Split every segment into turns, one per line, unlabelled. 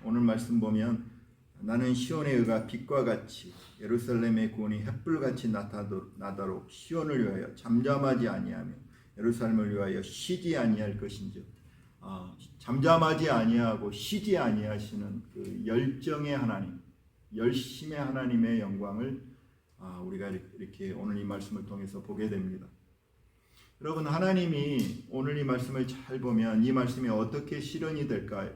오늘 말씀 보면 나는 시온의 의가 빛과 같이 예루살렘의 구원이 햇불같이 나타나도록 시온을 위하여 잠잠하지 아니하며 예루살렘을 위하여 쉬지 아니할 것인즉 잠잠하지 아니하고 쉬지 아니하시는 그 열정의 하나님, 열심의 하나님의 영광을 우리가 이렇게 오늘 이 말씀을 통해서 보게 됩니다. 여러분, 하나님이 오늘 이 말씀을 잘 보면 이 말씀이 어떻게 실현이 될까요?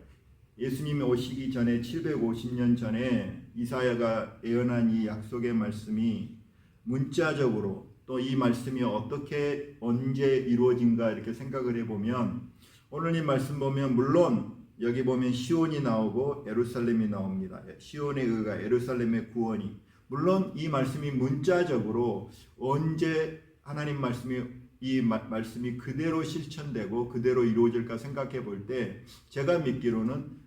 예수님이 오시기 전에 750년 전에 이사야가 예언한 이 약속의 말씀이 문자적으로 또 이 말씀이 어떻게 언제 이루어진가 이렇게 생각을 해보면 오늘 이 말씀 보면 물론 여기 보면 시온이 나오고 예루살렘이 나옵니다. 시온의 의가 예루살렘의 구원이, 물론 이 말씀이 문자적으로 언제 하나님 말씀이 이 말씀이 그대로 실천되고 그대로 이루어질까 생각해 볼 때 제가 믿기로는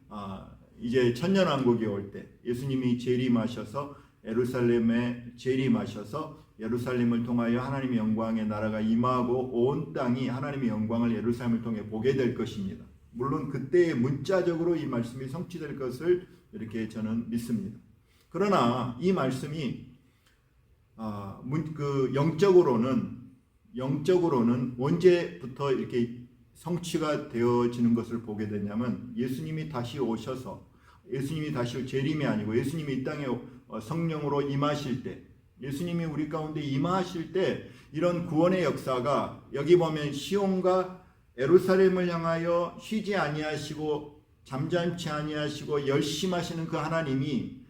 이제 천년왕국이 올 때 예수님이 재림하셔서 예루살렘에 재림하셔서 예루살렘을 통하여 하나님의 영광의 나라가 임하고 온 땅이 하나님의 영광을 예루살렘을 통해 보게 될 것입니다. 물론 그때 문자적으로 이 말씀이 성취될 것을 이렇게 저는 믿습니다. 그러나 이 말씀이 영적으로는 언제부터 이렇게 성취가 되어지는 것을 보게 되냐면 예수님이 다시 오셔서, 예수님이 다시 재림이 아니고 예수님이 이 땅에 성령으로 임하실 때, 예수님이 우리 가운데 임하실 때 이런 구원의 역사가 여기 보면 시온과 예루살렘을 향하여 쉬지 아니하시고 잠잠치 아니하시고 열심하시는 그 하나님이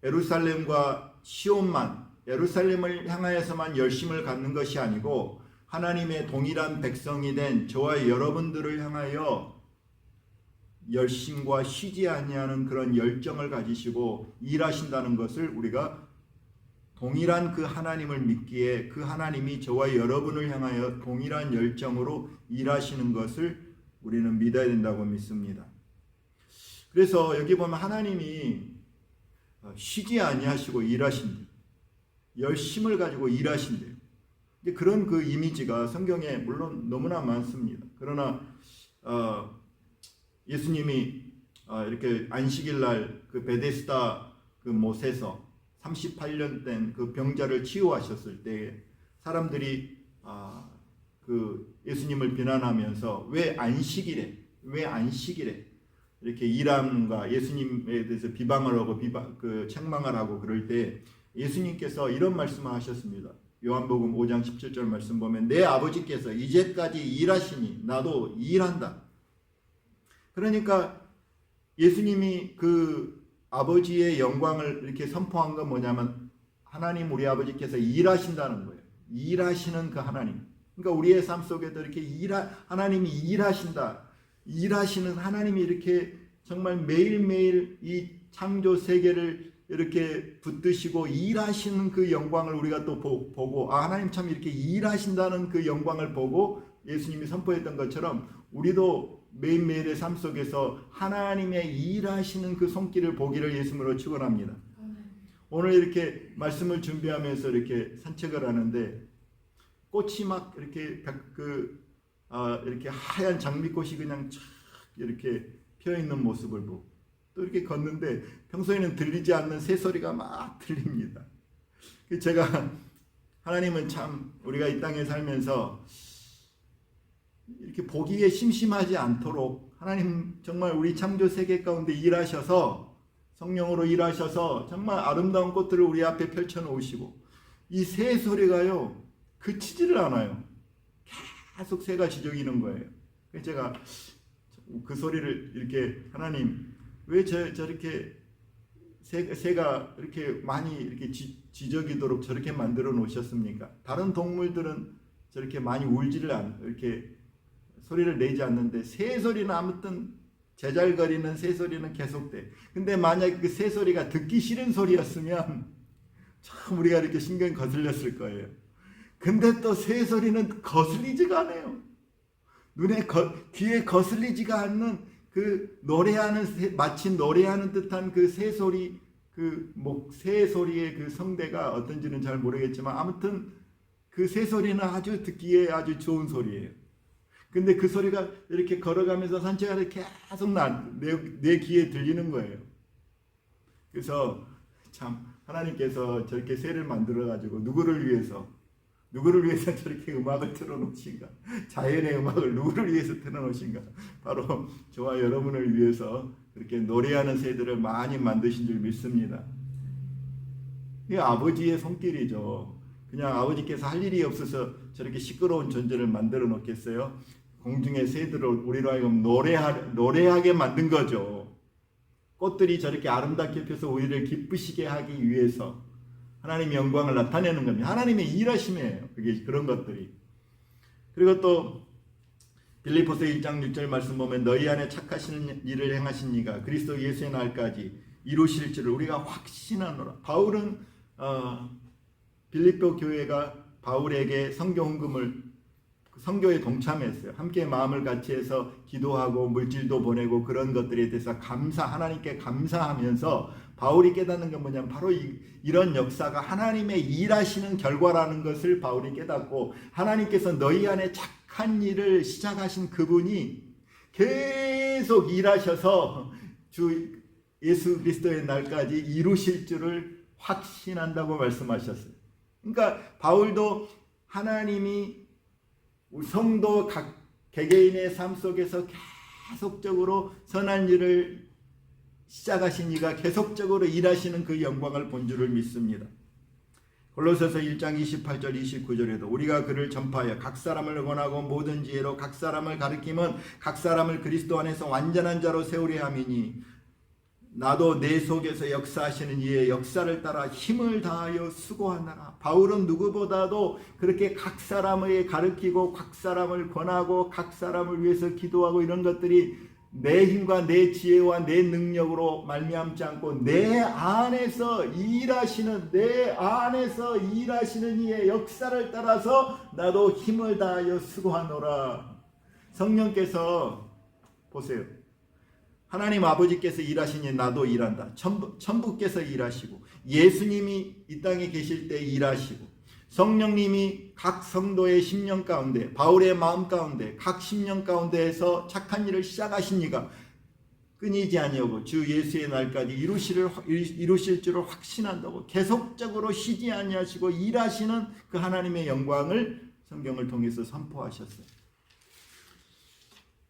예루살렘과 시온만, 예루살렘을 향하여서만 열심을 갖는 것이 아니고 하나님의 동일한 백성이 된 저와 여러분들을 향하여 열심과 쉬지 아니하는 그런 열정을 가지시고 일하신다는 것을 우리가 동일한 그 하나님을 믿기에 그 하나님이 저와 여러분을 향하여 동일한 열정으로 일하시는 것을 우리는 믿어야 된다고 믿습니다. 그래서 여기 보면 하나님이 쉬지 아니하시고 일하신대요. 열심을 가지고 일하신대요. 그런 그 이미지가 성경에 물론 너무나 많습니다. 그러나 예수님이 이렇게 안식일 날 그 베데스다 그 못에서 38년 된 그 병자를 치유하셨을 때 사람들이 그 예수님을 비난하면서 왜 안식일에 이렇게 일함과 예수님에 대해서 비방을 하고 책망을 하고 그럴 때 예수님께서 이런 말씀을 하셨습니다. 요한복음 5장 17절 말씀 보면 내 아버지께서 이제까지 일하시니 나도 일한다. 그러니까 예수님이 그 아버지의 영광을 이렇게 선포한 건 뭐냐면 하나님 우리 아버지께서 일하신다는 거예요. 일하시는 그 하나님. 그러니까 우리의 삶 속에도 이렇게 하나님이 일하신다. 일하시는 하나님이 이렇게 정말 매일매일 이 창조 세계를 이렇게 붙드시고 일하시는 그 영광을 우리가 또 보고 하나님 참 이렇게 일하신다는 그 영광을 보고 예수님이 선포했던 것처럼 우리도 매일매일의 삶 속에서 하나님의 일하시는 그 손길을 보기를 예수님으로 축원합니다. 오늘 이렇게 말씀을 준비하면서 이렇게 산책을 하는데 꽃이 막 이렇게 이렇게 하얀 장미꽃이 그냥 쫙 이렇게 피어 있는 모습을 보고 또 이렇게 걷는데 평소에는 들리지 않는 새소리가 막 들립니다. 제가 하나님은 참 우리가 이 땅에 살면서 이렇게 보기에 심심하지 않도록 하나님 정말 우리 창조 세계 가운데 일하셔서 성령으로 일하셔서 정말 아름다운 꽃들을 우리 앞에 펼쳐 놓으시고 이 새소리가요 그치지를 않아요. 계속 새가 지저귀는 거예요. 그래서 제가 그 소리를 이렇게 하나님 왜 저렇게 새가 이렇게 많이 이렇게 지저귀도록 저렇게 만들어 놓으셨습니까? 다른 동물들은 저렇게 많이 이렇게 소리를 내지 않는데 새 소리는 아무튼 제잘거리는 새 소리는 계속돼. 근데 만약 그 새 소리가 듣기 싫은 소리였으면 참 우리가 이렇게 신경이 거슬렸을 거예요. 근데 또 새 소리는 거슬리지가 않아요. 귀에 거슬리지가 않는 그 마치 노래하는 듯한 그 새 소리, 새 소리의 그 성대가 어떤지는 잘 모르겠지만 아무튼 그 새 소리는 아주 듣기에 아주 좋은 소리예요. 근데 그 소리가 이렇게 걸어가면서 산책하다 계속 내 귀에 들리는 거예요. 그래서 참 하나님께서 저렇게 새를 만들어 가지고 누구를 위해서 저렇게 음악을 틀어놓으신가? 자연의 음악을 누구를 위해서 틀어놓으신가? 바로 저와 여러분을 위해서 그렇게 노래하는 새들을 많이 만드신 줄 믿습니다. 이게 아버지의 손길이죠. 그냥 아버지께서 할 일이 없어서 저렇게 시끄러운 존재를 만들어 놓겠어요? 공중의 새들을 우리로 하여금 노래하게 만든 거죠. 꽃들이 저렇게 아름답게 펴서 우리를 기쁘시게 하기 위해서 하나님의 영광을 나타내는 겁니다. 하나님의 일하심이에요. 그런 것들이. 그리고 또 빌립보서 1장 6절 말씀 보면 너희 안에 착하시는 일을 행하신 이가 그리스도 예수의 날까지 이루실 줄을 우리가 확신하노라. 바울은 빌립보 교회가 바울에게 선교 헌금을 선교에 동참했어요. 함께 마음을 같이 해서 기도하고 물질도 보내고 그런 것들에 대해서 하나님께 감사하면서 바울이 깨닫는 건 뭐냐면 바로 이런 역사가 하나님의 일하시는 결과라는 것을 바울이 깨닫고 하나님께서 너희 안에 착한 일을 시작하신 그분이 계속 일하셔서 주 예수 그리스도의 날까지 이루실 줄을 확신한다고 말씀하셨어요. 그러니까 바울도 하나님이 성도 각 개개인의 삶 속에서 계속적으로 선한 일을 시작하신 이가 계속적으로 일하시는 그 영광을 본 줄을 믿습니다. 골로새서 1장 28절 29절에도 우리가 그를 전파하여 각 사람을 권하고 모든 지혜로 각 사람을 가르치면 각 사람을 그리스도 안에서 완전한 자로 세우려 함이니 나도 내 속에서 역사하시는 이의 역사를 따라 힘을 다하여 수고하노라. 바울은 누구보다도 그렇게 각 사람을 가르치고 각 사람을 권하고 각 사람을 위해서 기도하고 이런 것들이 내 힘과 내 지혜와 내 능력으로 말미암지 않고 내 안에서 일하시는 이의 역사를 따라서 나도 힘을 다하여 수고하노라. 성령께서 보세요. 하나님 아버지께서 일하시니 나도 일한다. 천부께서 일하시고 예수님이 이 땅에 계실 때 일하시고 성령님이 각 성도의 심령 가운데 바울의 마음 가운데 각 심령 가운데에서 착한 일을 시작하신 이가 끊이지 아니하고 주 예수의 날까지 이루실 줄을 확신한다고 계속적으로 쉬지 아니하시고 일하시는 그 하나님의 영광을 성경을 통해서 선포하셨어요.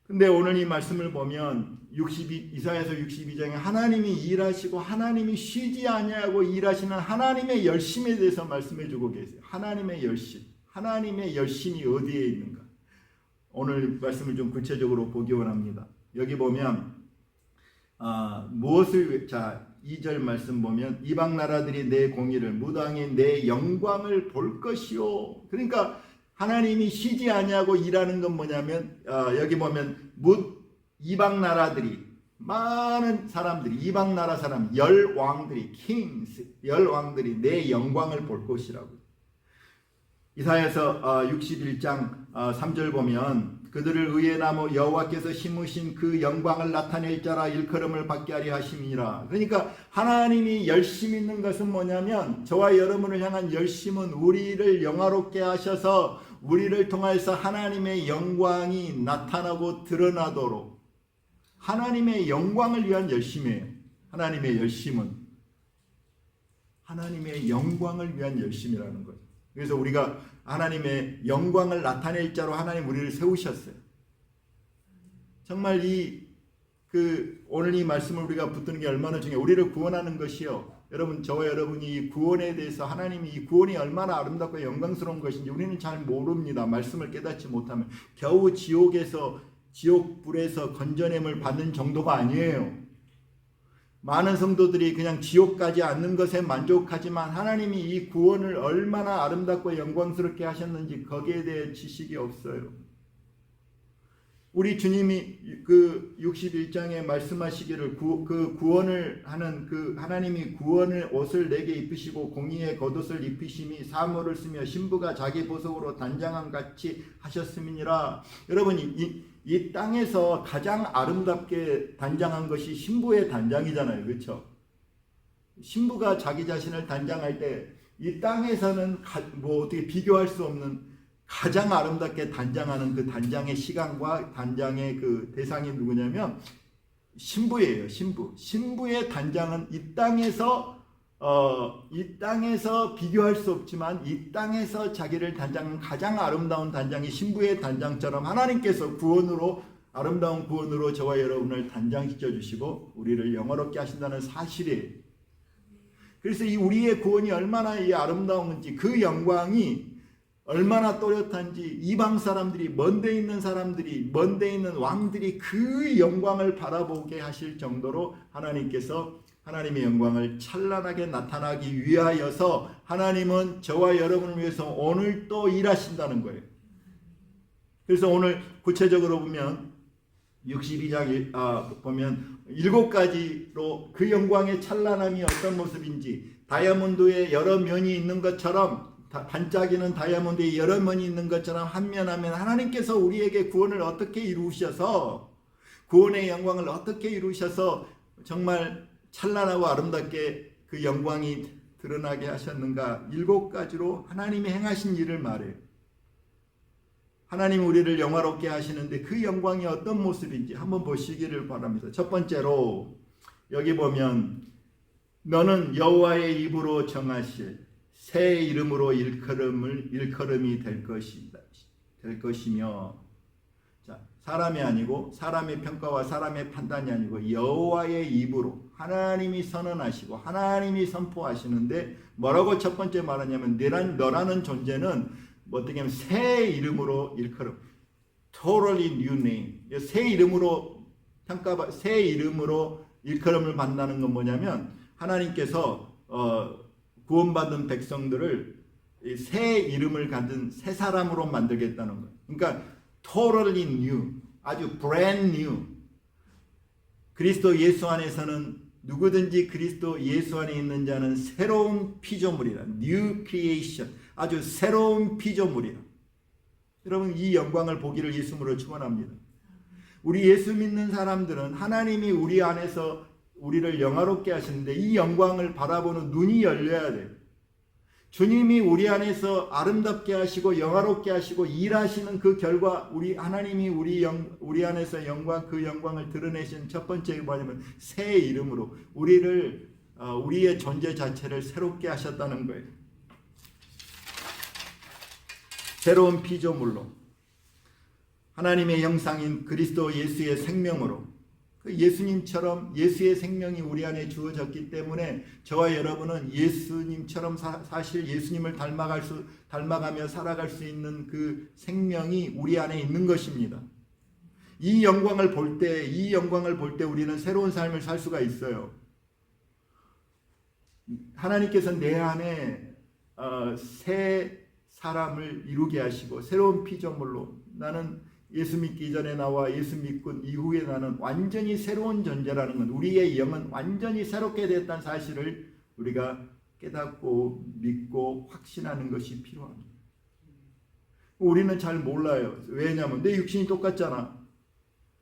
근데 오늘 이 말씀을 보면 이사야서 62장에 하나님이 일하시고 하나님이 쉬지 아니하고 일하시는 하나님의 열심에 대해서 말씀해 주고 계세요. 하나님의 열심이 어디에 있는가? 오늘 말씀을 좀 구체적으로 보기 원합니다. 여기 보면 2절 말씀 보면 이방 나라들이 내 공의를 무당이 내 영광을 볼 것이요. 그러니까 하나님이 쉬지 아니하고 일하는 건 뭐냐면 여기 보면 이방 나라들이 많은 사람들이 이방 나라 사람 열왕들이 열왕들이 내 영광을 볼 것이라고. 이사야서 61장 3절 보면 그들을 의의 나무 여호와께서 심으신 그 영광을 나타낼 자라 일컬음을 받게 하려 하심이라. 그러니까 하나님이 열심 있는 것은 뭐냐면 저와 여러분을 향한 열심은 우리를 영화롭게 하셔서 우리를 통해서 하나님의 영광이 나타나고 드러나도록 하나님의 영광을 위한 열심이에요. 하나님의 열심은 하나님의 영광을 위한 열심이라는 거예요. 그래서 우리가 하나님의 영광을 나타낼 자로 하나님 우리를 세우셨어요. 정말 오늘 이 말씀을 우리가 붙드는 게 얼마나 중요해요. 우리를 구원하는 것이요. 여러분, 저와 여러분이 이 구원에 대해서 하나님이 이 구원이 얼마나 아름답고 영광스러운 것인지 우리는 잘 모릅니다. 말씀을 깨닫지 못하면 겨우 지옥불에서 건져냄을 받는 정도가 아니에요. 많은 성도들이 그냥 지옥 가지 않는 것에 만족하지만 하나님이 이 구원을 얼마나 아름답고 영광스럽게 하셨는지 거기에 대해 지식이 없어요. 우리 주님이 그 61장에 말씀하시기를 그 구원을 하는 그 하나님이 구원의 옷을 내게 입히시고 공의의 겉옷을 입히심이 사물을 쓰며 신부가 자기 보석으로 단장함 같이 하셨음이니라. 여러분, 이 땅에서 가장 아름답게 단장한 것이 신부의 단장이잖아요. 그렇죠? 신부가 자기 자신을 단장할 때 이 땅에서는 어떻게 비교할 수 없는 가장 아름답게 단장하는 그 단장의 시간과 단장의 그 대상이 누구냐면 신부예요. 신부의 단장은 이 땅에서 비교할 수 없지만 이 땅에서 자기를 단장한 가장 아름다운 단장이 신부의 단장처럼 하나님께서 아름다운 구원으로 저와 여러분을 단장시켜 주시고 우리를 영화롭게 하신다는 사실이에요. 그래서 이 우리의 구원이 얼마나 이 아름다운지, 그 영광이 얼마나 또렷한지, 이방 사람들이, 먼데 있는 사람들이, 먼데 있는 왕들이 그 영광을 바라보게 하실 정도로 하나님께서 하나님의 영광을 찬란하게 나타나기 위하여서 보내셔서 저와 여러분을 위해서 오늘 또 일하신다는 거예요. 그래서 오늘 구체적으로 보면 62장 보면 7가지로 그 영광의 찬란함이 어떤 모습인지, 다이아몬드에 여러 면이 있는 것처럼, 반짝이는 다이아몬드에 여러 면이 있는 것처럼 한 면 하면 하나님께서 우리에게 구원을 어떻게 이루셔서, 구원의 영광을 어떻게 이루셔서 정말 찬란하고 아름답게 그 영광이 드러나게 하셨는가, 7가지로 하나님이 행하신 일을 말해요. 하나님 우리를 영화롭게 하시는데 그 영광이 어떤 모습인지 한번 보시기를 바랍니다. 첫 번째로 여기 보면 너는 여호와의 입으로 정하실 새 이름으로 일컬음이 될 것이며, 자, 사람이 아니고 사람의 평가와 사람의 판단이 아니고 여호와의 입으로 하나님이 선언하시고 하나님이 선포하시는데 뭐라고 첫 번째 말하냐면 너라는 존재는 어떻게 하면 새 이름으로 일컬음, totally new name, 새 이름으로 새 이름으로 일컬음을 받는다는 건 뭐냐면 하나님께서 구원받은 백성들을 새 이름을 가진 새 사람으로 만들겠다는 거예요. 그러니까 totally new, 아주 brand new. 그리스도 예수 안에서는 누구든지 그리스도 예수 안에 있는 자는 새로운 피조물이라, new creation, 아주 새로운 피조물이라. 여러분, 이 영광을 보기를 예수님으로 축원합니다. 우리 예수 믿는 사람들은 하나님이 우리 안에서 우리를 영화롭게 하시는데 이 영광을 바라보는 눈이 열려야 돼요. 주님이 우리 안에서 아름답게 하시고 영화롭게 하시고 일하시는 그 결과 하나님이 우리 안에서 그 영광을 드러내신 첫 번째 뭐냐면 새 이름으로 우리의 존재 자체를 새롭게 하셨다는 거예요. 새로운 피조물로, 하나님의 형상인 그리스도 예수의 생명으로, 예수님처럼 예수의 생명이 우리 안에 주어졌기 때문에 저와 여러분은 예수님처럼 사실 예수님을 닮아가며 살아갈 수 있는 그 생명이 우리 안에 있는 것입니다. 이 영광을 볼 때 우리는 새로운 삶을 살 수가 있어요. 하나님께서 내 안에 새 사람을 이루게 하시고 새로운 피조물로, 나는 예수 믿기 전에 나와 예수 믿고 이후에 나는 완전히 새로운 존재라는 건, 우리의 영은 완전히 새롭게 됐다는 사실을 우리가 깨닫고 믿고 확신하는 것이 필요합니다. 우리는 잘 몰라요. 왜냐하면 내 육신이 똑같잖아.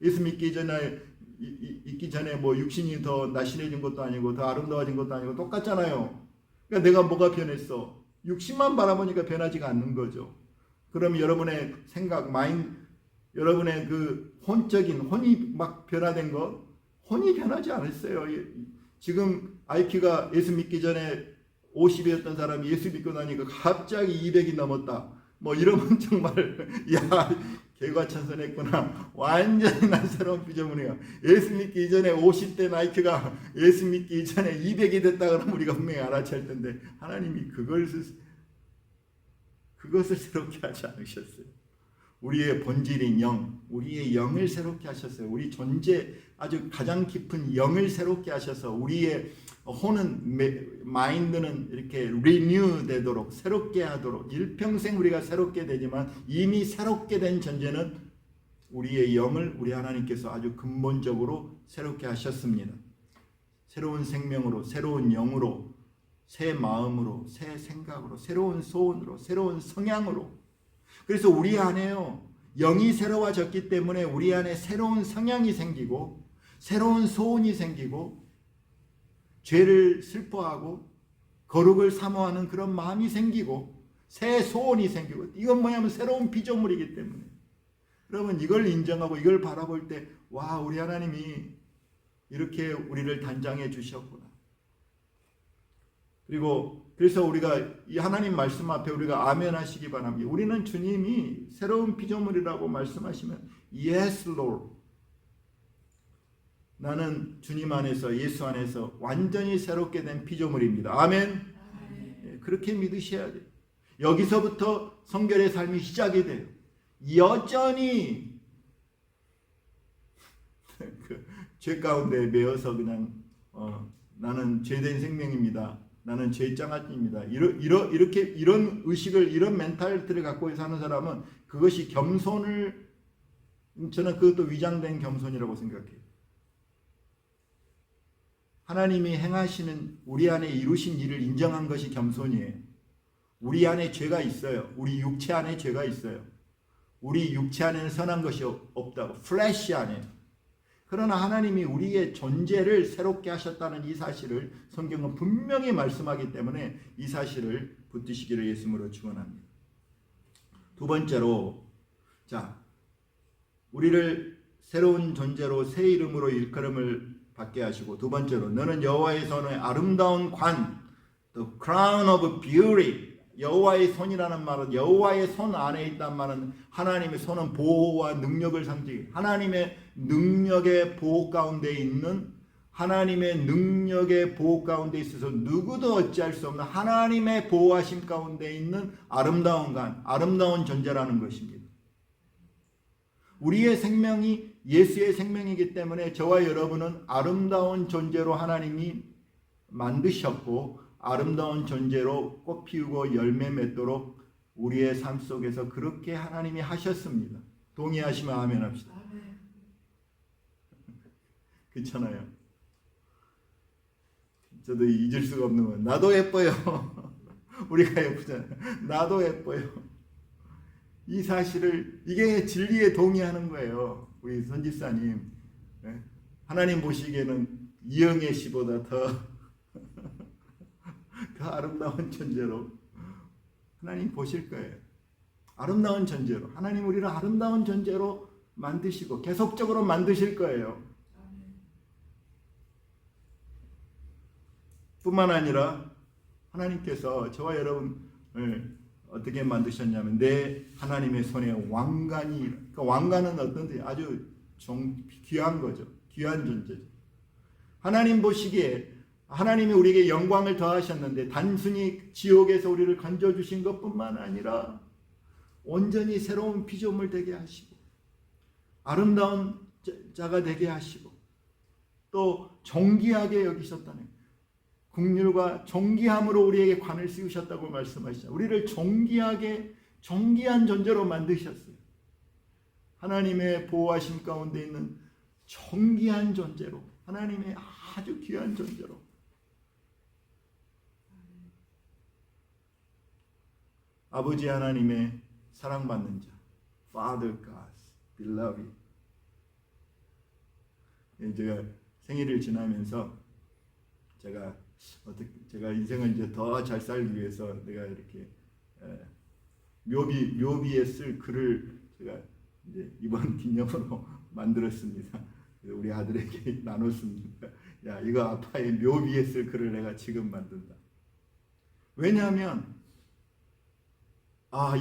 예수 믿기 전에 뭐 육신이 더 날씬해진 것도 아니고 더 아름다워진 것도 아니고 똑같잖아요. 그러니까 내가 뭐가 변했어? 육신만 바라보니까 변하지가 않는 거죠. 그럼 여러분의 생각, 여러분의 그 혼이 막 변화된 것, 혼이 변하지 않았어요. 지금 IQ가 예수 믿기 전에 50이었던 사람이 예수 믿고 나니까 갑자기 200이 넘었다. 뭐 이러면 정말 개과천선했구나. 완전히 난 새로운 피조물이야. 예수 믿기 이전에 50대 IQ가 예수 믿기 이전에 200이 됐다 그러면 우리가 분명히 알아챌 텐데 하나님이 그것을 새롭게 하지 않으셨어요. 우리의 본질인 우리의 영을 새롭게 하셨어요. 우리 존재 아주 가장 깊은 영을 새롭게 하셔서 우리의 마인드는 이렇게 리뉴 되도록, 새롭게 하도록, 일평생 우리가 새롭게 되지만 이미 새롭게 된 존재는 우리의 영을 우리 하나님께서 아주 근본적으로 새롭게 하셨습니다. 새로운 생명으로, 새로운 영으로, 새 마음으로, 새 생각으로, 새로운 소원으로, 새로운 성향으로. 그래서 우리 안에요, 영이 새로워졌기 때문에 우리 안에 새로운 성향이 생기고 새로운 소원이 생기고 죄를 슬퍼하고 거룩을 사모하는 그런 마음이 생기고 새 소원이 생기고, 이건 뭐냐면 새로운 피조물이기 때문에. 여러분 이걸 인정하고 이걸 바라볼 때, 와, 우리 하나님이 이렇게 우리를 단장해 주셨구나. 그리고 그래서 우리가 이 하나님 말씀 앞에 우리가 아멘 하시기 바랍니다. 우리는 주님이 새로운 피조물이라고 말씀하시면 Yes Lord, 나는 주님 안에서, 예수 안에서 완전히 새롭게 된 피조물입니다. 아멘. 그렇게 믿으셔야 돼요. 여기서부터 성결의 삶이 시작이 돼요. 여전히 죄 가운데 매여서 그냥 나는 죄된 생명입니다. 나는 죄장아찌입니다. 이런 의식을, 이런 멘탈리티를 갖고 사는 사람은 그것이 겸손을, 저는 그것도 위장된 겸손이라고 생각해요. 하나님이 행하시는, 우리 안에 이루신 일을 인정한 것이 겸손이에요. 우리 안에 죄가 있어요. 우리 육체 안에 죄가 있어요. 우리 육체 안에는 선한 것이 없다고. 플래시 안에. 그러나 하나님이 우리의 존재를 새롭게 하셨다는 이 사실을 성경은 분명히 말씀하기 때문에 이 사실을 붙드시기를 예수님으로 축원합니다. 두 번째로, 자, 우리를 새로운 존재로 새 이름으로 일컬음을 받게 하시고, 두 번째로 너는 여호와의 손의 아름다운 관, the crown of beauty. 여호와의 손이라는 말은, 여호와의 손 안에 있단 말은 하나님의 손은 보호와 능력을 상징해. 하나님의 능력의 보호 가운데 있는, 하나님의 능력의 보호 가운데 있어서 누구도 어찌할 수 없는 하나님의 보호하심 가운데 있는 아름다운 관, 아름다운 존재라는 것입니다. 우리의 생명이 예수의 생명이기 때문에 저와 여러분은 아름다운 존재로 하나님이 만드셨고, 아름다운 존재로 꽃 피우고 열매 맺도록 우리의 삶 속에서 그렇게 하나님이 하셨습니다. 동의하시면 아멘 합시다. 그렇잖아요. 저도 잊을 수가 없는 건, 나도 예뻐요. 우리가 예쁘잖아요. 나도 예뻐요. 이 사실을, 이게 진리에 동의하는 거예요. 우리 선집사님, 하나님 보시기에는 이영애 씨보다 더 아름다운 존재로 하나님 보실 거예요. 아름다운 존재로 하나님 우리를 아름다운 존재로 만드시고 계속적으로 만드실 거예요. 뿐만 아니라 하나님께서 저와 여러분을 어떻게 만드셨냐면, 내 하나님의 손에 왕관이, 그러니까 왕관은 어떤 뜻이에요? 아주 귀한 거죠. 귀한 존재죠. 하나님 보시기에 하나님이 우리에게 영광을 더하셨는데, 단순히 지옥에서 우리를 건져주신 것뿐만 아니라 온전히 새로운 피조물 되게 하시고, 아름다운 자가 되게 하시고, 또 존귀하게 여기셨다는, 긍휼과 존귀함으로 우리에게 관을 씌우셨다고 말씀하시죠. 우리를 존귀하게, 존귀한 존재로 만드셨어요. 하나님의 보호하심 가운데 있는 존귀한 존재로, 하나님의 아주 귀한 존재로. 아버지 하나님의 사랑받는 자, Father God's beloved. 제가 생일을 지나면서 제가 인생을 이제 더 잘 살기 위해서 내가 이렇게 묘비에 쓸 글을 제가 이제 이번 기념으로 만들었습니다. 우리 아들에게 나눴습니다. 야, 이거 아빠의 묘비에 쓸 글을 내가 지금 만든다. 왜냐하면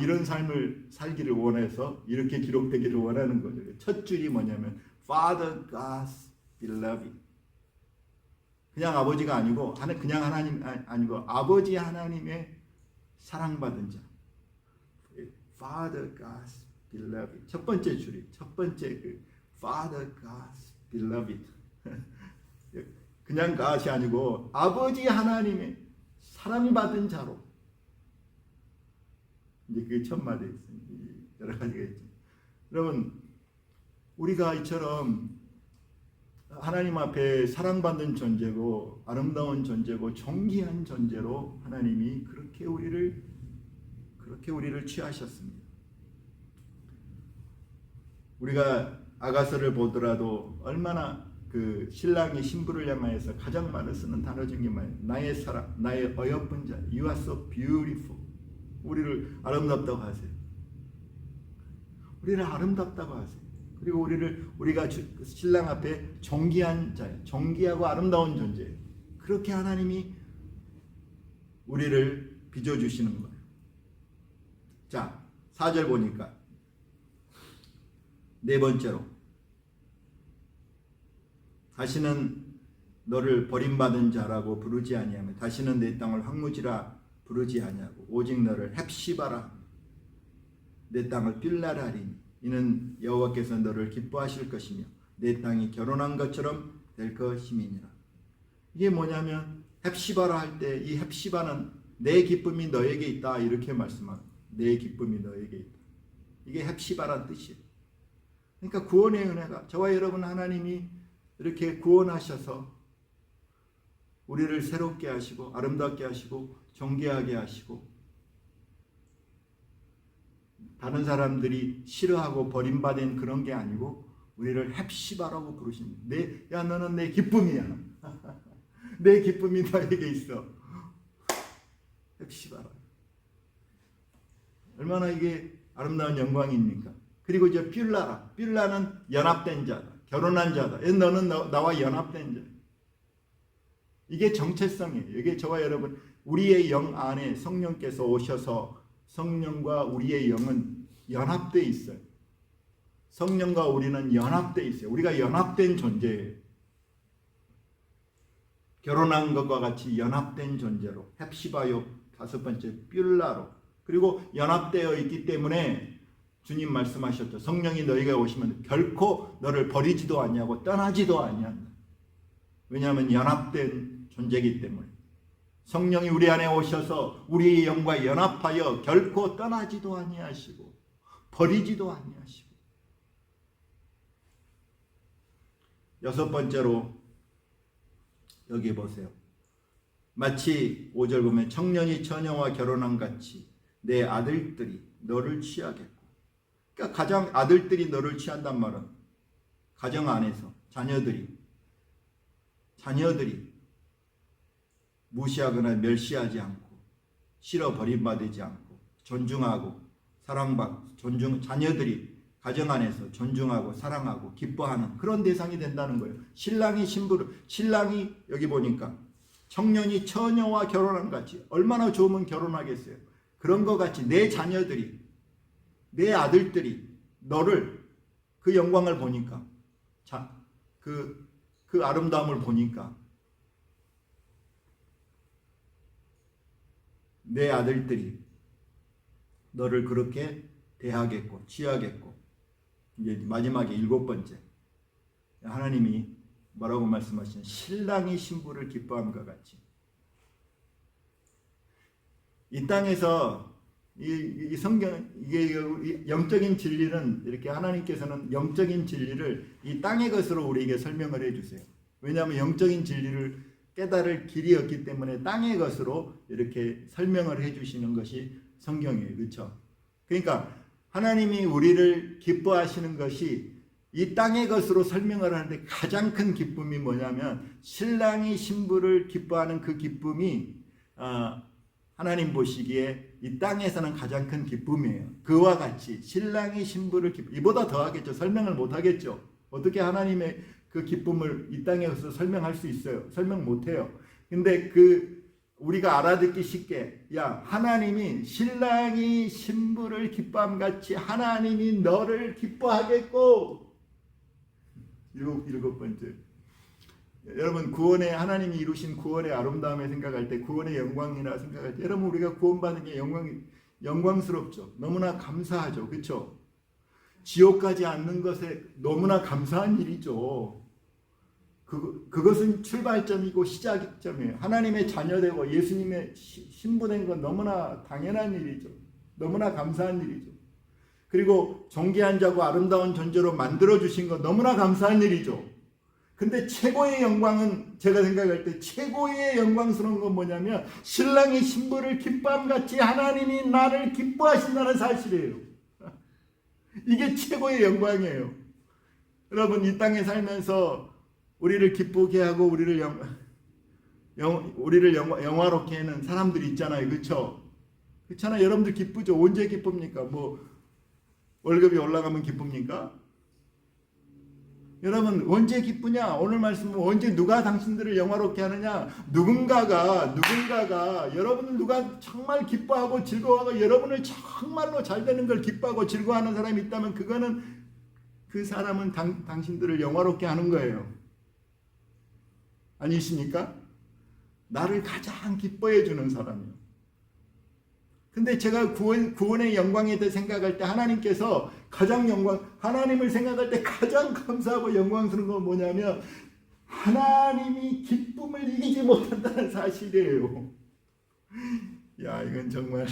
이런 삶을 살기를 원해서 이렇게 기록되기를 원하는 거죠. 첫 줄이 뭐냐면 Father God's beloved. 그냥 아버지가 아니고, 그냥 하나님 아니고 아버지 하나님의 사랑받은 자. Father God's beloved. 첫 번째 줄이, 첫 번째 그 Father God's beloved. 그냥 God이 아니고 아버지 하나님의 사랑받은 자로. 이제 그게 첫 마디에 있습니다. 여러 가지가 있죠. 여러분, 우리가 이처럼 하나님 앞에 사랑받는 존재고 아름다운 존재고 존귀한 존재로 하나님이 그렇게 우리를 취하셨습니다. 우리가 아가서를 보더라도 얼마나 그 신랑이 신부를 향하여서 가장 많이 쓰는 단어 중에 나의 사랑, 나의 어여쁜 자, You are so beautiful. 우리를 아름답다고 하세요. 우리를 아름답다고 하세요. 그리고 우리가 신랑 앞에 존귀한 자예요. 존귀하고 아름다운 존재예요. 그렇게 하나님이 우리를 빚어주시는 거예요. 자, 4절 보니까 네 번째로 다시는 너를 버림받은 자라고 부르지 아니하며 다시는 내 땅을 황무지라 부르지 아니하고 오직 너를 헵시바라 내 땅을 빌라라 하리니 이는 여호와께서 너를 기뻐하실 것이며 내 땅이 결혼한 것처럼 될 것임이니라. 이게 뭐냐면 헵시바라 할 때 이 헵시바는 내 기쁨이 너에게 있다 이렇게 말씀합니다. 내 기쁨이 너에게 있다. 이게 헵시바란 뜻이에요. 그러니까 구원의 은혜가 저와 여러분 하나님이 이렇게 구원하셔서 우리를 새롭게 하시고 아름답게 하시고 존귀하게 하시고 다른 사람들이 싫어하고 버림받은 그런 게 아니고 우리를 헵시바라고 부르십니다. 야 너는 내 기쁨이야. 내 기쁨이 너에게 있어. 헵시바라. 얼마나 이게 아름다운 영광입니까? 그리고 이제 빌라는 연합된 자다. 결혼한 자다. 너는 나와 연합된 자. 이게 정체성이에요. 이게 저와 여러분 우리의 영 안에 성령께서 오셔서 성령과 우리의 영은 연합되어 있어요. 성령과 우리는 연합되어 있어요. 우리가 연합된 존재예요. 결혼한 것과 같이 연합된 존재로 헵시바요 다섯 번째 빌라로 그리고 연합되어 있기 때문에 주님 말씀하셨죠. 성령이 너희가 오시면 결코 너를 버리지도 않냐고 떠나지도 아니한다. 왜냐하면 연합된 존재이기 때문에 성령이 우리 안에 오셔서 우리의 영과 연합하여 결코 떠나지도 아니하시고 버리지도 아니하시고 여섯 번째로 여기 보세요. 마치 5절 보면 청년이 처녀와 결혼한 같이 내 아들들이 너를 취하겠고 그러니까 가장 아들들이 너를 취한단 말은 가정 안에서 자녀들이 무시하거나 멸시하지 않고 싫어 버림받지 않고 존중하고 사랑받고 자녀들이 가정 안에서 존중하고 사랑하고 기뻐하는 그런 대상이 된다는 거예요. 신랑이 여기 보니까 청년이 처녀와 결혼한 같이 얼마나 좋으면 결혼하겠어요. 그런 것 같이 내 자녀들이 내 아들들이 너를 그 영광을 보니까 그 아름다움을 보니까 내 아들들이 너를 그렇게 대하겠고 취하겠고 이제 마지막에 일곱 번째 하나님이 뭐라고 말씀하시는 신랑이 신부를 기뻐함과 같이 이 땅에서 이 성경 이게 영적인 진리는 이렇게 하나님께서는 영적인 진리를 이 땅의 것으로 우리에게 설명을 해주세요. 왜냐하면 영적인 진리를 깨달을 길이 없기 때문에 땅의 것으로 이렇게 설명을 해주시는 것이 성경이에요. 그렇죠? 그러니까 하나님이 우리를 기뻐하시는 것이 이 땅의 것으로 설명을 하는데 가장 큰 기쁨이 뭐냐면 신랑이 신부를 기뻐하는 그 기쁨이 하나님 보시기에 이 땅에서는 가장 큰 기쁨이에요. 그와 같이 신랑이 신부를 이보다 더 하겠죠. 설명을 못 하겠죠. 어떻게 하나님의 그 기쁨을 이 땅에서 설명할 수 있어요? 설명 못 해요. 근데 우리가 알아듣기 쉽게 하나님이 신랑이 신부를 기뻐함 같이 하나님이 너를 기뻐하겠고 일곱 번째 여러분 구원의 하나님이 이루신 구원의 아름다움에 생각할 때 구원의 영광이라 생각할 때 여러분 우리가 구원받은 게 영광스럽죠. 너무나 감사하죠. 그렇죠? 지옥 가지 않는 것에 너무나 감사한 일이죠. 그것은 출발점이고 시작점이에요. 하나님의 자녀되고 예수님의 신부된 건 너무나 당연한 일이죠. 너무나 감사한 일이죠. 그리고 존귀한 자고 아름다운 존재로 만들어주신 건 너무나 감사한 일이죠. 근데 최고의 영광은 제가 생각할 때 최고의 영광스러운 건 뭐냐면 신랑이 신부를 기뻐함같이 하나님이 나를 기뻐하신다는 사실이에요. 이게 최고의 영광이에요. 여러분 이 땅에 살면서 우리를 기쁘게 하고 우리를 영화롭게 하는 사람들이 있잖아요. 그렇죠? 그렇잖아요. 여러분들 기쁘죠? 언제 기쁩니까? 뭐 월급이 올라가면 기쁩니까? 여러분 언제 기쁘냐? 오늘 말씀은 언제 누가 당신들을 영화롭게 하느냐? 누군가가 여러분을 누가 정말 기뻐하고 즐거워하고 여러분을 정말로 잘 되는 걸 기뻐하고 즐거워하는 사람이 있다면 그거는 그 사람은 당신들을 영화롭게 하는 거예요. 아니십니까? 나를 가장 기뻐해 주는 사람이요. 근데 제가 구원의 영광에 대해 생각할 때 하나님께서 가장 하나님을 생각할 때 가장 감사하고 영광스러운 건 뭐냐면 하나님이 기쁨을 이기지 못한다는 사실이에요. 야, 이건 정말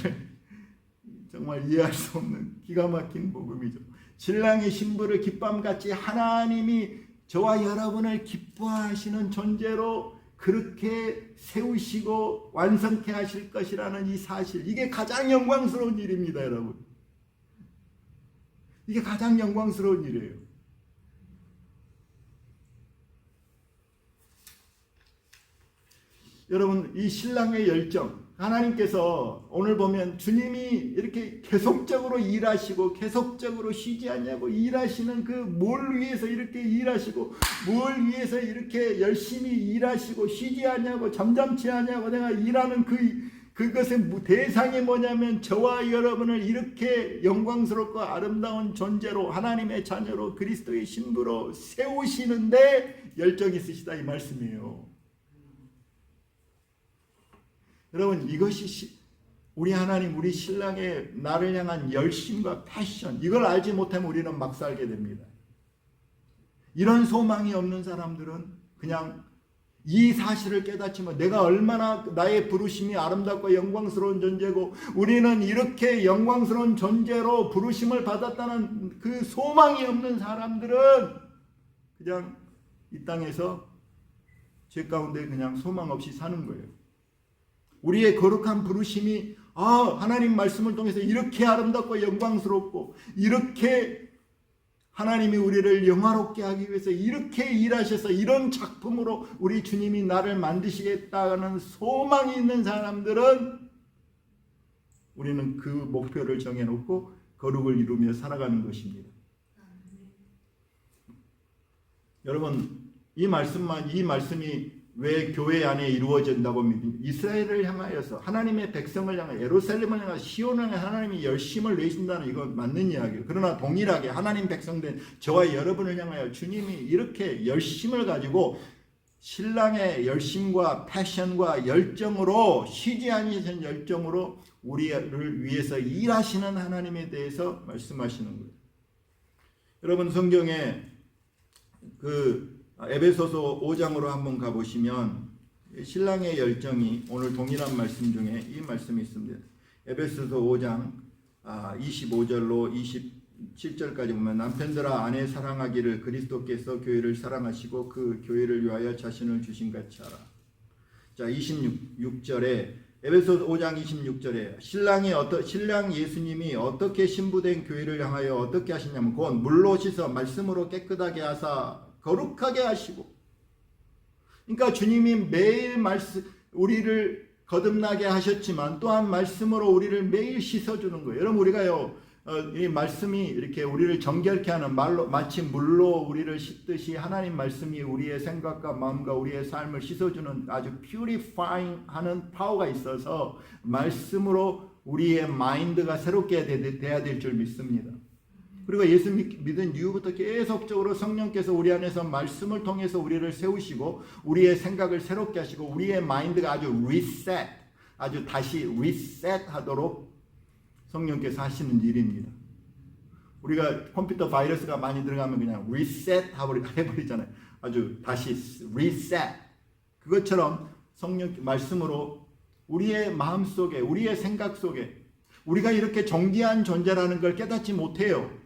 이해할 수 없는 기가 막힌 복음이죠. 신랑의 신부를 기쁨같이 하나님이 저와 여러분을 기뻐하시는 존재로 그렇게 세우시고 완성케 하실 것이라는 이 사실, 이게 가장 영광스러운 일입니다, 여러분. 이게 가장 영광스러운 일이에요. 여러분, 이 신랑의 열정, 하나님께서 오늘 보면 주님이 이렇게 계속적으로 일하시고 계속적으로 쉬지 않냐고 일하시는 그 뭘 위해서 이렇게 일하시고 뭘 위해서 이렇게 열심히 일하시고 쉬지 않냐고 잠잠치 않냐고 내가 일하는 그것의 대상이 뭐냐면 저와 여러분을 이렇게 영광스럽고 아름다운 존재로 하나님의 자녀로 그리스도의 신부로 세우시는데 열정이 있으시다 이 말씀이에요. 여러분 이것이 우리 하나님 우리 신랑의 나를 향한 열심과 패션, 이걸 알지 못하면 우리는 막 살게 됩니다. 이런 소망이 없는 사람들은 그냥 이 사실을 깨닫지만 내가 얼마나 나의 부르심이 아름답고 영광스러운 존재고 우리는 이렇게 영광스러운 존재로 부르심을 받았다는 그 소망이 없는 사람들은 그냥 이 땅에서 죄 가운데 그냥 소망 없이 사는 거예요. 우리의 거룩한 부르심이 하나님 말씀을 통해서 이렇게 아름답고 영광스럽고 이렇게 하나님이 우리를 영화롭게 하기 위해서 이렇게 일하셔서 이런 작품으로 우리 주님이 나를 만드시겠다는 소망이 있는 사람들은 우리는 그 목표를 정해놓고 거룩을 이루며 살아가는 것입니다. 여러분 이 말씀이 왜 교회 안에 이루어진다고 믿습니다. 이스라엘을 향하여서 하나님의 백성을 향하여 예루살렘을 향하여 시온을 향하여 하나님이 열심을 내신다는 이건 맞는 이야기예요. 그러나 동일하게 하나님 백성된 저와 여러분을 향하여 주님이 이렇게 열심을 가지고 신랑의 열심과 패션과 열정으로 쉬지 아니하신 열정으로 우리를 위해서 일하시는 하나님에 대해서 말씀하시는 거예요. 여러분 성경에 에베소서 5장으로 한번 가보시면 신랑의 열정이 오늘 동일한 말씀 중에 이 말씀이 있습니다. 에베소서 5장 25절로 27절까지 보면 남편들아 아내 사랑하기를 그리스도께서 교회를 사랑하시고 그 교회를 위하여 자신을 주신 같이 하라. 자 26절에 에베소서 5장 26절에 신랑 예수님이 어떻게 신부된 교회를 향하여 어떻게 하시냐면 곧 물로 씻어 말씀으로 깨끗하게 하사 거룩하게 하시고, 그러니까 주님이 매일 우리를 거듭나게 하셨지만 또한 말씀으로 우리를 매일 씻어주는 거예요. 여러분 우리가요 이 말씀이 이렇게 우리를 정결케 하는 말로 마치 물로 우리를 씻듯이 하나님 말씀이 우리의 생각과 마음과 우리의 삶을 씻어주는 아주 퓨리파잉 하는 파워가 있어서 말씀으로 우리의 마인드가 새롭게 돼야 될 줄 믿습니다. 그리고 예수 믿은 이후부터 계속적으로 성령께서 우리 안에서 말씀을 통해서 우리를 세우시고 우리의 생각을 새롭게 하시고 우리의 마인드가 아주 다시 리셋하도록 성령께서 하시는 일입니다. 우리가 컴퓨터 바이러스가 많이 들어가면 그냥 리셋 해버리잖아요. 아주 다시 리셋. 그것처럼 성령 말씀으로 우리의 마음 속에 우리의 생각 속에 우리가 이렇게 정죄한 존재라는 걸 깨닫지 못해요.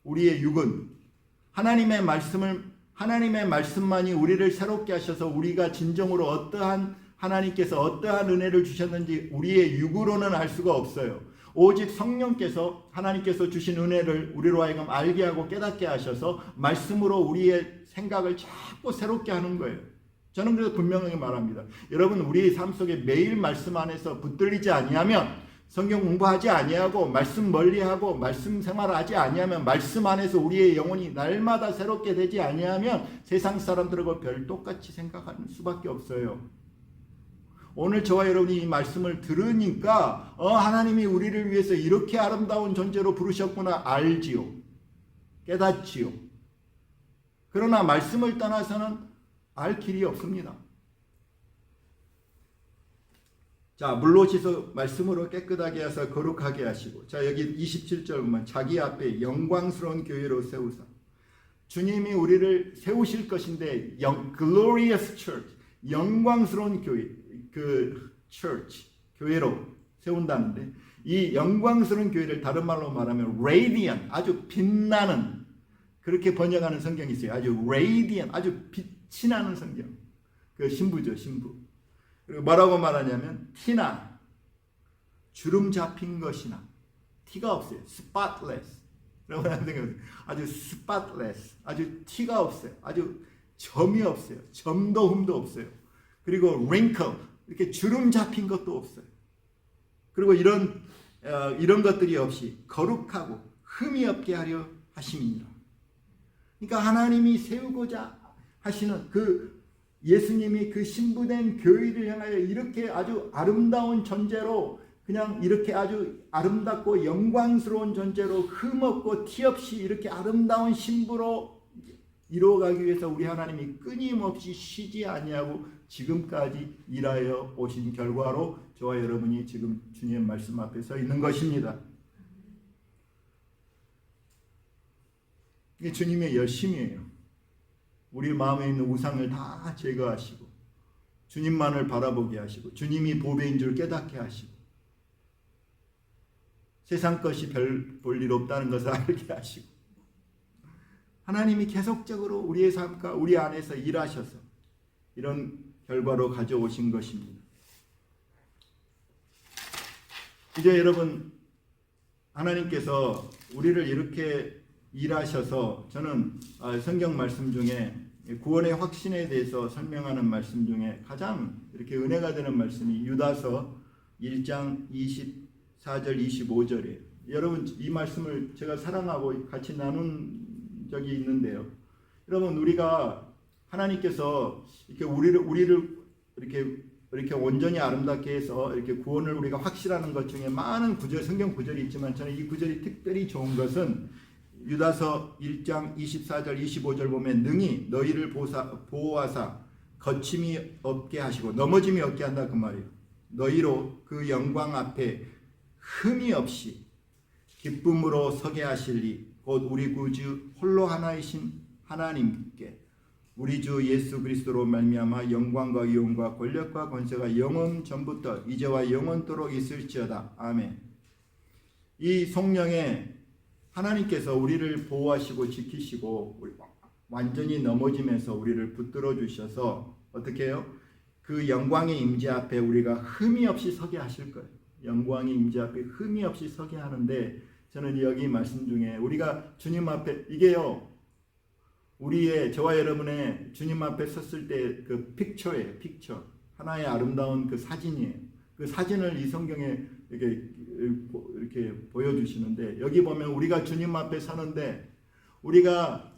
우리의 육은 하나님의 말씀만이 우리를 새롭게 하셔서 우리가 진정으로 하나님께서 어떠한 은혜를 주셨는지 우리의 육으로는 알 수가 없어요. 오직 성령께서 하나님께서 주신 은혜를 우리로 하여금 알게 하고 깨닫게 하셔서 말씀으로 우리의 생각을 자꾸 새롭게 하는 거예요. 저는 그래서 분명하게 말합니다. 여러분 우리의 삶 속에 매일 말씀 안에서 붙들리지 아니하면 성경 공부하지 아니하고 말씀 멀리하고 말씀 생활하지 아니하면 말씀 안에서 우리의 영혼이 날마다 새롭게 되지 아니하면 세상 사람들하고 별 똑같이 생각하는 수밖에 없어요. 오늘 저와 여러분이 이 말씀을 들으니까 하나님이 우리를 위해서 이렇게 아름다운 존재로 부르셨구나 알지요. 깨닫지요. 그러나 말씀을 떠나서는 알 길이 없습니다. 자, 물로 씻어 말씀으로 깨끗하게 하사 거룩하게 하시고, 자 여기 27절 보면 자기 앞에 영광스러운 교회로 세우사. 주님이 우리를 세우실 것인데 glorious church, 영광스러운 교회, 그 church, 교회로 세운다는데, 이 영광스러운 교회를 다른 말로 말하면 radiant, 아주 빛나는, 그렇게 번역하는 성경이 있어요. 아주 radiant, 아주 빛이 나는 성경. 그 신부죠, 신부. 그리고 뭐라고 말하냐면 티나, 주름 잡힌 것이나, 티가 없어요. spotless. 아주 spotless, 아주 티가 없어요. 아주 점이 없어요. 점도 흠도 없어요. 그리고 wrinkle, 이렇게 주름 잡힌 것도 없어요. 그리고 이런 것들이 없이 거룩하고 흠이 없게 하려 하심이니라. 그러니까 하나님이 세우고자 하시는 그 예수님이 그 신부된 교회를 향하여 이렇게 아주 아름다운 존재로, 그냥 이렇게 아주 아름답고 영광스러운 존재로 흠없고 티 없이 이렇게 아름다운 신부로 이루어가기 위해서 우리 하나님이 끊임없이 쉬지 아니하고 지금까지 일하여 오신 결과로 저와 여러분이 지금 주님의 말씀 앞에 서 있는 것입니다. 이게 주님의 열심이에요. 우리 마음에 있는 우상을 다 제거하시고 주님만을 바라보게 하시고 주님이 보배인 줄 깨닫게 하시고 세상 것이 별 볼 일 없다는 것을 알게 하시고 하나님이 계속적으로 우리의 삶과 우리 안에서 일하셔서 이런 결과로 가져오신 것입니다. 이제 여러분, 하나님께서 우리를 이렇게 일하셔서, 저는 성경 말씀 중에 구원의 확신에 대해서 설명하는 말씀 중에 가장 이렇게 은혜가 되는 말씀이 유다서 1장 24절 25절이에요. 여러분, 이 말씀을 제가 사랑하고 같이 나눈 적이 있는데요. 여러분, 우리가 하나님께서 이렇게 우리를 이렇게 온전히 아름답게 해서 이렇게 구원을 우리가 확실하는 것 중에 많은 구절, 성경 구절이 있지만 저는 이 구절이 특별히 좋은 것은 유다서 1장 24절 25절 보면 능히 너희를 보호하사 거침이 없게 하시고 넘어짐이 없게 한다, 그 말이에요. 너희로 그 영광 앞에 흠이 없이 기쁨으로 서게 하실리 곧 우리 구주 홀로 하나이신 하나님께 우리 주 예수 그리스도로 말미암아 영광과 위엄과 권력과 권세가 영원 전부터 이제와 영원토록 있을지어다. 아멘. 이 성령에 하나님께서 우리를 보호하시고 지키시고 완전히 넘어지면서 우리를 붙들어 주셔서 어떻게 해요? 그 영광의 임재 앞에 우리가 흠이 없이 서게 하실 거예요. 영광의 임재 앞에 흠이 없이 서게 하는데, 저는 여기 말씀 중에 우리가 주님 앞에, 이게요 우리의, 저와 여러분의 주님 앞에 섰을 때 그 픽처예요. 픽처, 하나의 아름다운 그 사진이에요. 그 사진을 이 성경에 이렇게 보여주시는데, 여기 보면 우리가 주님 앞에 서는데, 우리가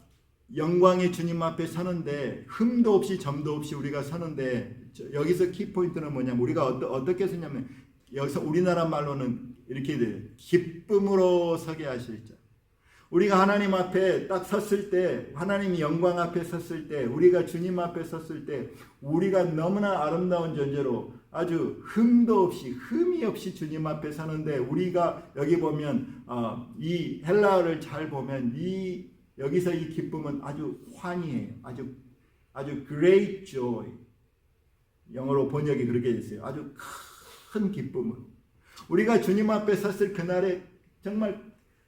영광의 주님 앞에 서는데 흠도 없이 점도 없이 우리가 서는데, 여기서 키포인트는 뭐냐면 우리가 어떻게 서냐면, 여기서 우리나라 말로는 이렇게 돼요. 기쁨으로 서게 하실 자. 우리가 하나님 앞에 딱 섰을 때, 하나님이 영광 앞에 섰을 때, 우리가 주님 앞에 섰을 때, 우리가 너무나 아름다운 존재로 아주 흠도 없이, 흠이 없이 주님 앞에 서는데, 우리가 여기 보면 이 헬라어를 잘 보면 여기서 이 기쁨은 아주 환희예요. 아주 great joy. 영어로 번역이 그렇게 됐어요. 아주 큰 기쁨을. 우리가 주님 앞에 섰을 그날에 정말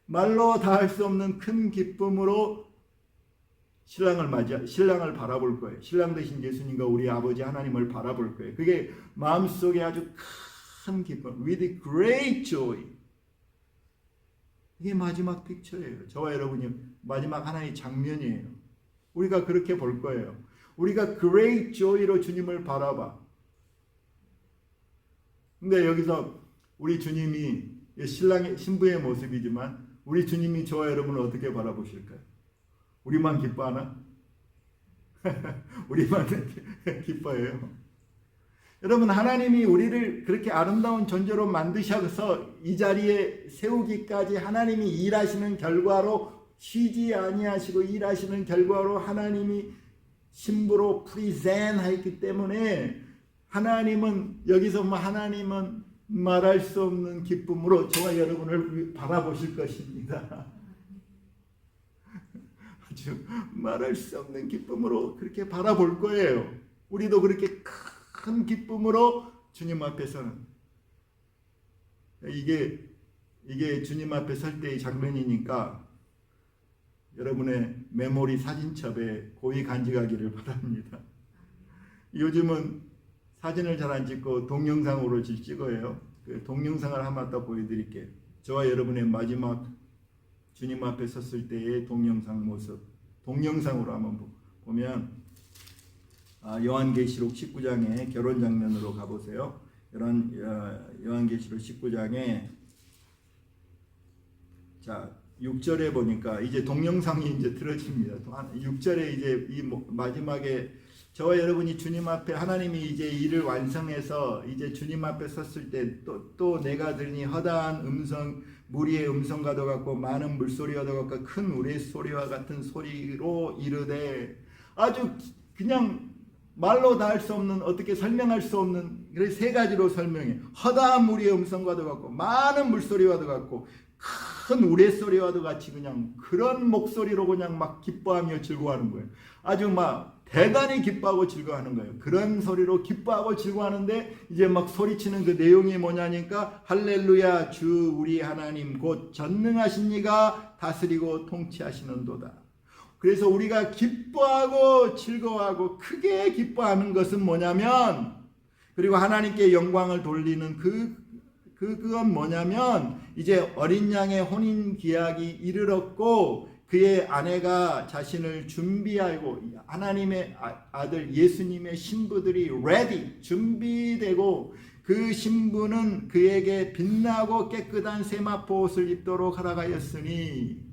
말로 다 할 수 없는 큰 기쁨으로 신랑을 바라볼 거예요. 신랑 되신 예수님과 우리 아버지 하나님을 바라볼 거예요. 그게 마음속에 아주 큰 기쁨, with great joy. 이게 마지막 픽처예요. 저와 여러분이 마지막 하나의 장면이에요. 우리가 그렇게 볼 거예요. 우리가 great joy로 주님을 바라봐. 근데 여기서 우리 주님이 신랑의 신부의 모습이지만 우리 주님이 저와 여러분을 어떻게 바라보실까요? 우리만 기뻐하나? 우리만 기뻐해요. 여러분, 하나님이 우리를 그렇게 아름다운 존재로 만드셔서 이 자리에 세우기까지 하나님이 일하시는 결과로 쉬지 아니하시고 일하시는 결과로 하나님이 신부로 프리젠하였기 때문에 하나님은 여기서 하나님은 말할 수 없는 기쁨으로 저와 여러분을 바라보실 것입니다. 아주 말할 수 없는 기쁨으로 그렇게 바라볼 거예요. 우리도 그렇게 큰 기쁨으로 주님 앞에서는 이게 주님 앞에 설 때의 장면이니까 여러분의 메모리 사진첩에 고이 간직하기를 바랍니다. 요즘은 사진을 잘 안 찍고 동영상으로 찍어요. 그 동영상을 한번 더 보여드릴게요. 저와 여러분의 마지막 주님 앞에 섰을 때의 동영상 모습, 동영상으로 한번 보면 요한계시록 19장의 결혼 장면으로 가보세요. 요한계시록 19장에 자 6절에 보니까 이제 동영상이 이제 틀어집니다. 6절에 이제 이 마지막에 저와 여러분이 주님 앞에 하나님이 이제 일을 완성해서 이제 주님 앞에 섰을 때 또 내가 들으니 허다한 음성 무리의 음성과도 같고 많은 물소리와도 같고 큰 우레소리와 같은 소리로 이르되 아주 그냥 말로 다 할 수 없는 어떻게 설명할 수 없는 그래서 세 가지로 설명해. 허다한 무리의 음성과도 같고 많은 물소리와도 같고 큰 우레소리와도 같이 그냥 그런 목소리로 그냥 막 기뻐하며 즐거워하는 거예요. 아주 막 대단히 기뻐하고 즐거워하는 거예요. 그런 소리로 기뻐하고 즐거워하는데 이제 막 소리치는 그 내용이 뭐냐니까 할렐루야 주 우리 하나님 곧 전능하신 이가 다스리고 통치하시는도다. 그래서 우리가 기뻐하고 즐거워하고 크게 기뻐하는 것은 뭐냐면 그리고 하나님께 영광을 돌리는 그건 뭐냐면 이제 어린 양의 혼인 기약이 이르렀고 그의 아내가 자신을 준비하고 하나님의 아들 예수님의 신부들이 ready 준비되고 그 신부는 그에게 빛나고 깨끗한 세마포 옷을 입도록 허락하였으니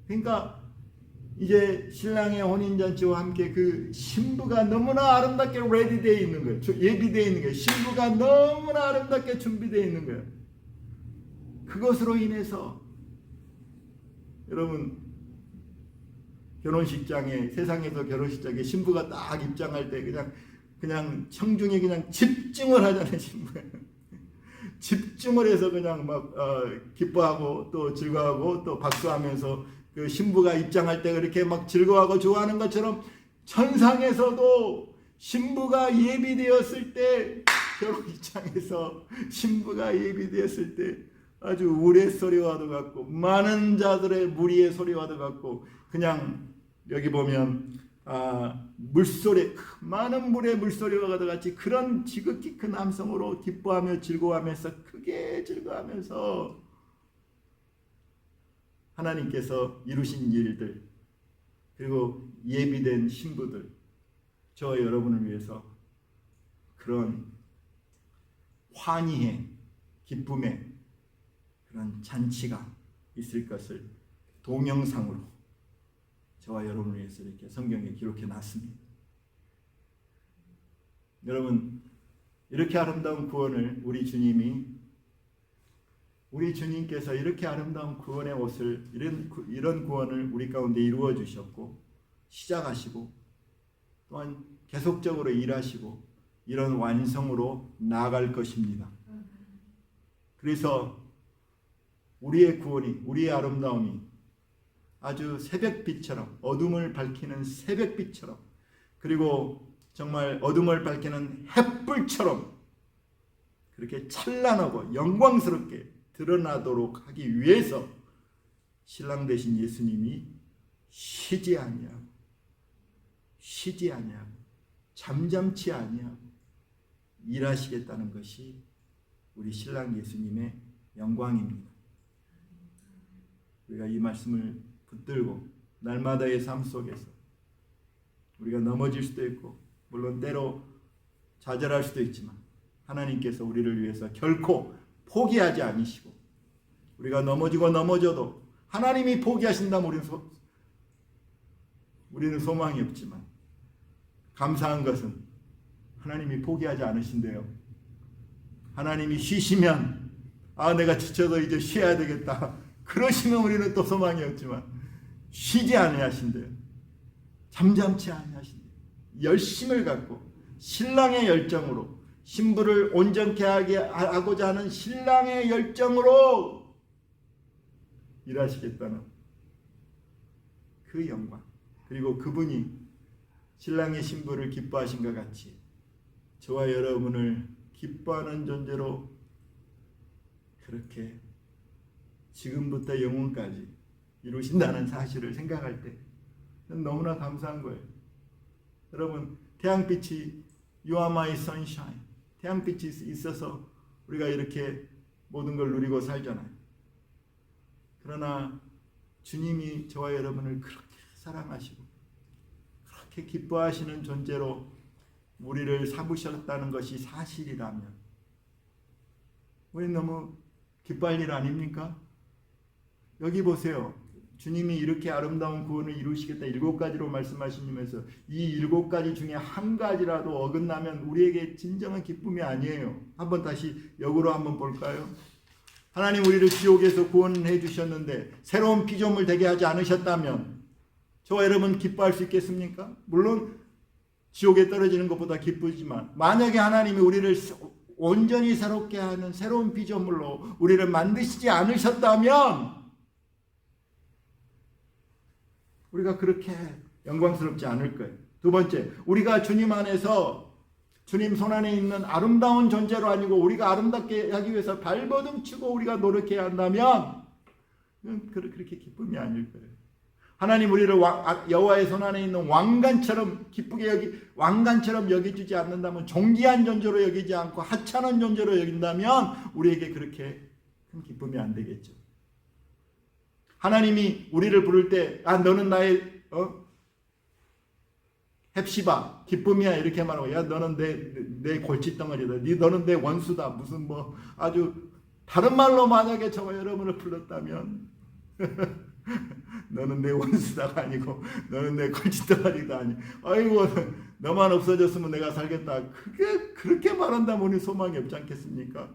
그러니까 이제 신랑의 혼인잔치와 함께 그 신부가 너무나 아름답게 ready되어 있는 거예요. 예비되어 있는 거예요. 신부가 너무나 아름답게 준비되어 있는 거예요. 그것으로 인해서 여러분 결혼식장에 세상에서 결혼식장에 신부가 딱 입장할 때 그냥 청중이 그냥 집중을 하잖아요. 신부가 집중을 해서 그냥 막 기뻐하고 또 즐거워하고 또 박수하면서 그 신부가 입장할 때 그렇게 막 즐거워하고 좋아하는 것처럼 천상에서도 신부가 예비되었을 때 결혼식장에서 신부가 예비되었을 때 아주 우레소리와도 같고 많은 자들의 무리의 소리와도 같고 그냥 여기 보면 물소리 많은 물의 물소리와 같이 그런 지극히 큰 함성으로 기뻐하며 즐거워하면서 크게 즐거워하면서 하나님께서 이루신 일들 그리고 예비된 신부들 저와 여러분을 위해서 그런 환희의 기쁨의 그런 잔치가 있을 것을 동영상으로 저와 여러분을 위해서 이렇게 성경에 기록해 놨습니다. 여러분 이렇게 아름다운 구원을 우리 주님께서 이렇게 아름다운 구원의 옷을 이런 구원을 우리 가운데 이루어 주셨고 시작하시고 또한 계속적으로 일하시고 이런 완성으로 나아갈 것입니다. 그래서 우리의 구원이 우리의 아름다움이 아주 새벽빛처럼 어둠을 밝히는 새벽빛처럼 그리고 정말 어둠을 밝히는 햇불처럼 그렇게 찬란하고 영광스럽게 드러나도록 하기 위해서 신랑 되신 예수님이 쉬지 아니하고 잠잠치 아니하고 일하시겠다는 것이 우리 신랑 예수님의 영광입니다. 우리가 이 말씀을 붙들고 날마다의 삶 속에서 우리가 넘어질 수도 있고 물론 때로 좌절할 수도 있지만 하나님께서 우리를 위해서 결코 포기하지 않으시고 우리가 넘어지고 넘어져도 하나님이 포기하신다면 우리는 소망이 없지만 감사한 것은 하나님이 포기하지 않으신대요. 하나님이 쉬시면 내가 지쳐서 이제 쉬어야 되겠다 그러시면 우리는 또 소망이 없지만 쉬지 아니하신대요. 잠잠치 아니하신대요. 열심을 갖고 신랑의 열정으로 신부를 온전케 하고자 하는 신랑의 열정으로 일하시겠다는 그 영광, 그리고 그분이 신랑의 신부를 기뻐하신 것 같이 저와 여러분을 기뻐하는 존재로 그렇게 지금부터 영원까지 이루신다는 사실을 생각할 때 너무나 감사한 거예요. 여러분, 태양빛이 You are my sunshine, 태양빛이 있어서 우리가 이렇게 모든 걸 누리고 살잖아요. 그러나 주님이 저와 여러분을 그렇게 사랑하시고 그렇게 기뻐하시는 존재로 우리를 삼으셨다는 것이 사실이라면 우리 너무 기뻐할 일 아닙니까? 여기 보세요. 주님이 이렇게 아름다운 구원을 이루시겠다 7가지로 말씀하시면서 이 7가지 중에 한 가지라도 어긋나면 우리에게 진정한 기쁨이 아니에요. 한번 다시 역으로 한번 볼까요? 하나님 우리를 지옥에서 구원해 주셨는데 새로운 피조물 되게 하지 않으셨다면 저와 여러분 기뻐할 수 있겠습니까? 물론 지옥에 떨어지는 것보다 기쁘지만 만약에 하나님이 우리를 온전히 새롭게 하는 새로운 피조물로 우리를 만드시지 않으셨다면 우리가 그렇게 영광스럽지 않을 거예요. 두 번째, 우리가 주님 안에서 주님 손안에 있는 아름다운 존재로 아니고 우리가 아름답게 하기 위해서 발버둥 치고 우리가 노력해야 한다면 그렇게 기쁨이 아닐 거예요. 하나님 우리를 여호와의 손안에 있는 왕관처럼 기쁘게 왕관처럼 여겨주지 않는다면, 존귀한 존재로 여기지 않고 하찮은 존재로 여긴다면 우리에게 그렇게 큰 기쁨이 안 되겠죠. 하나님이 우리를 부를 때 너는 나의 헵시바 기쁨이야 이렇게 말하고, 야 너는 내 골칫덩어리다, 너는 내 원수다, 무슨 아주 다른 말로 만약에 저와 여러분을 불렀다면 너는 내 원수다가 아니고 너는 내 골칫덩어리다 아니, 아이고 너만 없어졌으면 내가 살겠다, 그렇게 말한다면 우리 소망이 없지 않겠습니까?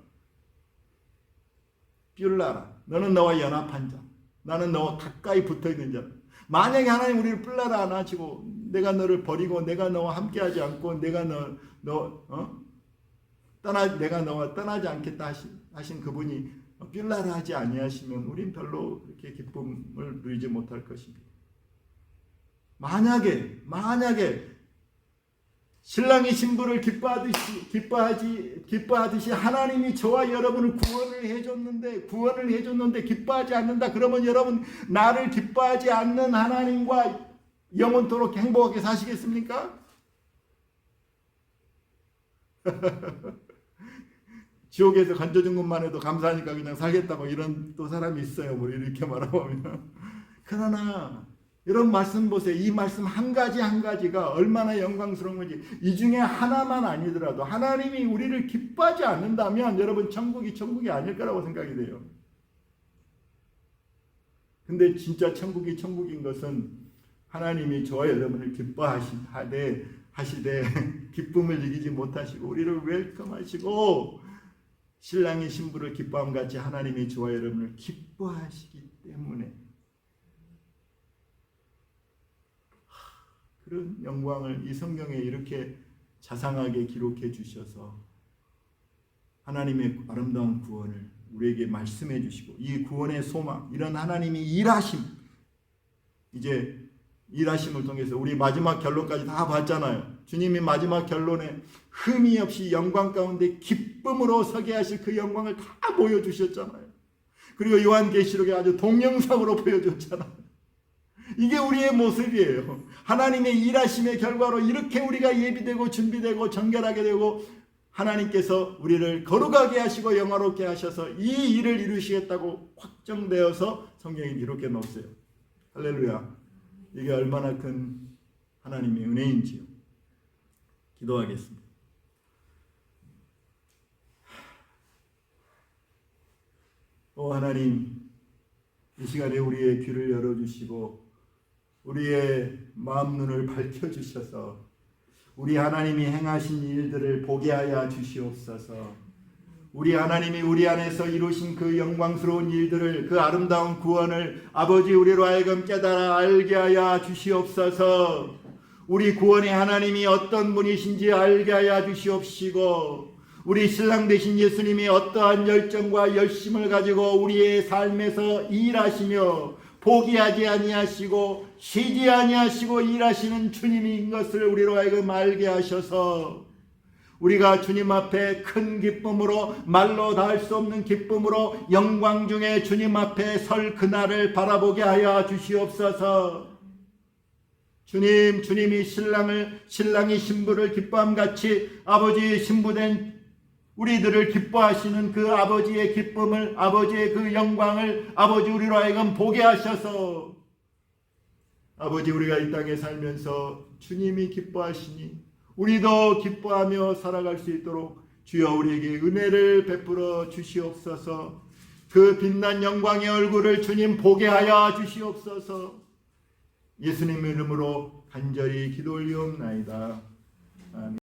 뷸라라, 너는 너와 연합한 자, 나는 너와 가까이 붙어있는 자. 만약에 하나님 우리를 뿔라라 안 하시고 내가 너를 버리고 내가 너와 함께하지 않고 내가 내가 너와 떠나지 않겠다 하신 그분이 뿔라라 하지 아니하시면 우린 별로 그렇게 기쁨을 누리지 못할 것입니다. 만약에 신랑이 신부를 기뻐하듯이 하나님이 저와 여러분을 구원을 해줬는데 기뻐하지 않는다. 그러면 여러분 나를 기뻐하지 않는 하나님과 영원토록 행복하게 사시겠습니까? 지옥에서 건져준 것만 해도 감사하니까 그냥 살겠다고 이런 또 사람이 있어요. 이렇게 말하면. 그러나 여러분 말씀 보세요. 이 말씀 한 가지가 얼마나 영광스러운 건지. 이 중에 하나만 아니더라도 하나님이 우리를 기뻐하지 않는다면 여러분 천국이 아닐 거라고 생각이 돼요. 근데 진짜 천국인 것은 하나님이 저와 여러분을 기뻐하시되 기쁨을 이기지 못하시고 우리를 웰컴하시고 신랑이 신부를 기뻐함 같이 하나님이 저와 여러분을 기뻐하시기 때문에 그런 영광을 이 성경에 이렇게 자상하게 기록해 주셔서 하나님의 아름다운 구원을 우리에게 말씀해 주시고 이 구원의 소망, 이런 하나님이 일하심을 통해서 우리 마지막 결론까지 다 봤잖아요. 주님이 마지막 결론에 흠이 없이 영광 가운데 기쁨으로 서게 하실 그 영광을 다 보여주셨잖아요. 그리고 요한계시록에 아주 동영상으로 보여줬잖아요. 이게 우리의 모습이에요. 하나님의 일하심의 결과로 이렇게 우리가 예비되고 준비되고 정결하게 되고 하나님께서 우리를 거룩하게 하시고 영화롭게 하셔서 이 일을 이루시겠다고 확정되어서 성경에 이렇게 놓았어요. 할렐루야. 이게 얼마나 큰 하나님의 은혜인지요. 기도하겠습니다. 하나님, 이 시간에 우리의 귀를 열어주시고 우리의 마음 눈을 밝혀주셔서 우리 하나님이 행하신 일들을 보게 하여 주시옵소서. 우리 하나님이 우리 안에서 이루신 그 영광스러운 일들을, 그 아름다운 구원을 아버지 우리로 하여금 깨달아 알게 하여 주시옵소서. 우리 구원의 하나님이 어떤 분이신지 알게 하여 주시옵시고 우리 신랑 되신 예수님이 어떠한 열정과 열심을 가지고 우리의 삶에서 일하시며 포기하지 아니하시고 쉬지 아니하시고 일하시는 주님인 것을 우리로 하여금 알게 하셔서 우리가 주님 앞에 큰 기쁨으로, 말로 다 할 수 없는 기쁨으로 영광 중에 주님 앞에 설 그날을 바라보게 하여 주시옵소서. 주님이 신랑이 신부를 기뻐함같이 아버지 신부된 우리들을 기뻐하시는 그 아버지의 기쁨을, 아버지의 그 영광을 아버지 우리로 하여금 보게 하셔서 아버지 우리가 이 땅에 살면서 주님이 기뻐하시니 우리도 기뻐하며 살아갈 수 있도록 주여 우리에게 은혜를 베풀어 주시옵소서. 그 빛난 영광의 얼굴을 주님 보게 하여 주시옵소서. 예수님의 이름으로 간절히 기도 올리옵나이다. 아멘.